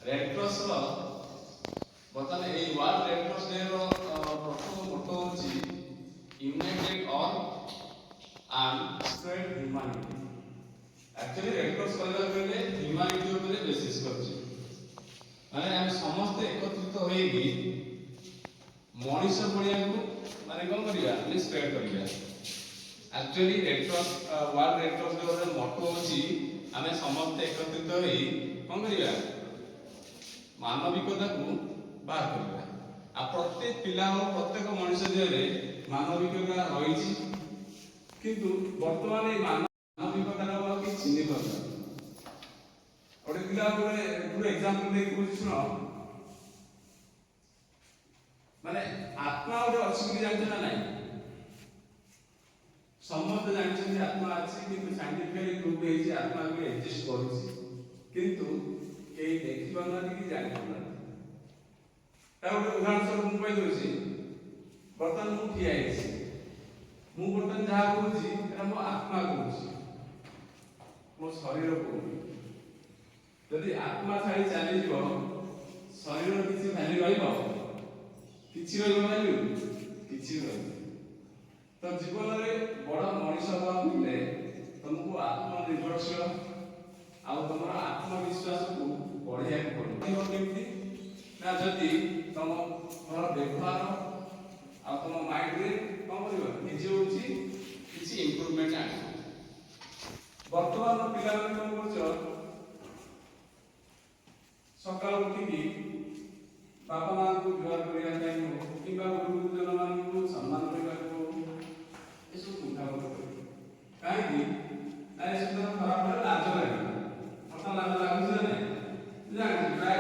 Red କ୍ରସ୍ର ବର୍ତ୍ତମାନ ଏଇ world red cross day ର ପ୍ରଥମ ମୋଟୋ ହେଉଛି united all and spread humanity. Actually red cross କରିବାକୁ ହେଲେ ହ୍ୟୁମାନିଟି ଉପରେ ବେସିସ୍ କରୁଛି, ମାନେ ଆମେ ସମସ୍ତେ ଏକତ୍ରିତ ହୋଇକି ମଣିଷ ପଡ଼ିଆକୁ ମାନେ କ'ଣ କରିବା, ଆମେ ସ୍ପ୍ରେଡ୍ କରିବା। Actually red cross world red cross day ର ମୋଟୋ ହେଉଛି ଆମେ ସମସ୍ତେ ଏକତ୍ରିତ ହୋଇ କ'ଣ କରିବା, ମାନବିକତାକୁ ବାହାର କରିବା। ଆଉ ପ୍ରତ୍ୟେକ ପିଲା ଓ ପ୍ରତ୍ୟେକ ମଣିଷ ଦେହରେ ମାନବିକତା ରହିଛି, କିନ୍ତୁ ବର୍ତ୍ତମାନ ଏଇ ମାନବିକତାର ଆଉ କେହି ଚିହ୍ନି ପାରୁନାହାନ୍ତି। ଗୋଟେ ପିଲା ଗୋଟେ ଏକ୍ସାମ୍ପଲ ଦେଇକି କହୁଛି ଶୁଣ, ମାନେ ଆତ୍ମା ଗୋଟେ ଅଛି ବୋଲି ଜାଣିଛ ନା ନାଇଁ? ସମସ୍ତେ ଜାଣିଛନ୍ତି ଆତ୍ମା ଅଛି, କିନ୍ତୁ ସାଇଣ୍ଟିଫିକାଲି ପ୍ରୁଭ୍ ହେଇଛି ଆତ୍ମା ବି ଏକ୍ଜିଷ୍ଟ କରୁଛି, କିନ୍ତୁ କେହି ଦେଖିପାରୁନାହାନ୍ତି କି ଜାଣିପାରୁନାହାନ୍ତି। ତା ଗୋଟେ ଉଦାହରଣ ସ୍ୱରୂପ ମୁଁ କହିଦେଉଛି। ବର୍ତ୍ତମାନ ମୁଁ ଠିଆ ହେଇଛି, ମୁଁ ବର୍ତ୍ତମାନ ଯାହା କହୁଛି ଏଟା ମୋ ଆତ୍ମା କହୁଛି, ମୋ ଶରୀର କହୁନି। ଯଦି ଆତ୍ମା ଛାଡ଼ି ଚାଲିଯିବ, ଶରୀରର କିଛି ଭ୍ୟାଲ୍ୟୁ ରହିବ? କିଛି ରହିବ ଭ୍ୟାଲ୍ୟୁ? କିଛି ରହିବ। ତ ଜୀବନରେ ବଡ଼ ମଣିଷ ହେବାକୁ ହେଲେ ତମକୁ ଆତ୍ମନିର୍ଭରଶୀଳ ଆଉ ତମର ଆତ୍ମବିଶ୍ୱାସକୁ ବଢ଼େଇବାକୁ ପଡ଼ିବ। କେମିତି ନା, ଯଦି ତମର ବ୍ୟବହାର ଆଉ ତମ ମାଇଣ୍ଡରେ କ'ଣ କରିବ, ନିଜେ ହେଉଛି କିଛି ଇମ୍ପ୍ରୁଭମେଣ୍ଟ ଆଣିବ। ବର୍ତ୍ତମାନ ପିଲାମାନେ କ'ଣ କରୁଛ, ସକାଳୁ ଉଠିକି ବାପା ମାଆଙ୍କୁ ଜୁହାର କରିବା ପାଇଁ ହଉ କିମ୍ବା ଗୁରୁଜନ ମାନଙ୍କୁ ସମ୍ମାନ କରିବାକୁ ଏସବୁ କୁଣ୍ଠାବୋଧ କରିବେ। କାହିଁକି ନା ଏସବୁ ଖରାପ ହେଲେ ଲାଜ ଲାଗିବ। ମତେ ଲାଜ ଲାଗୁଛି ନା ନାହିଁ ଜାଣିଛି, ପ୍ରାୟ